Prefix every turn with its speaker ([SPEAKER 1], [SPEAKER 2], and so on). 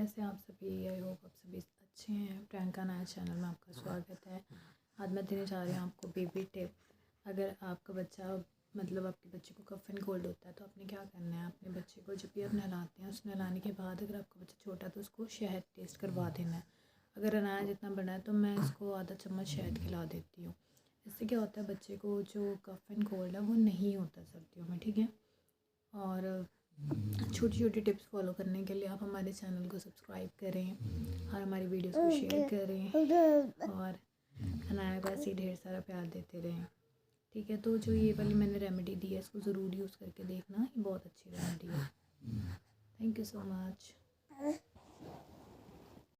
[SPEAKER 1] कैसे आप सभी? आई होप आप सभी अच्छे हैं। प्रियंका नया चैनल में आपका स्वागत है। आज मैं देने जा रही हूँ आपको बेबी टिप। अगर आपका बच्चा आपके बच्चे को कफ एंड कोल्ड होता है तो आपने क्या करना है, अपने बच्चे को जब भी आप नहलाते हैं उस नहलाने के बाद अगर आपका बच्चा छोटा है तो उसको शहद टेस्ट करवा देना है। अगर अनाया जितना बड़ा है तो मैं इसको आधा चम्मच शहद खिला देती हूँ। इससे क्या होता है, बच्चे को जो कफ एंड कोल्ड है वो नहीं होता सर्दियों में, ठीक है। और छोटी छोटी टिप्स फॉलो करने के लिए आप हमारे चैनल को सब्सक्राइब करें और हमारी वीडियोस को शेयर करें और अनाया को ऐसे ही ढेर सारा प्यार देते रहें, ठीक है। तो जो ये वाली मैंने रेमेडी दी है इसको ज़रूर यूज़ करके देखना, ये बहुत अच्छी रेमेडी है। Thank you so much.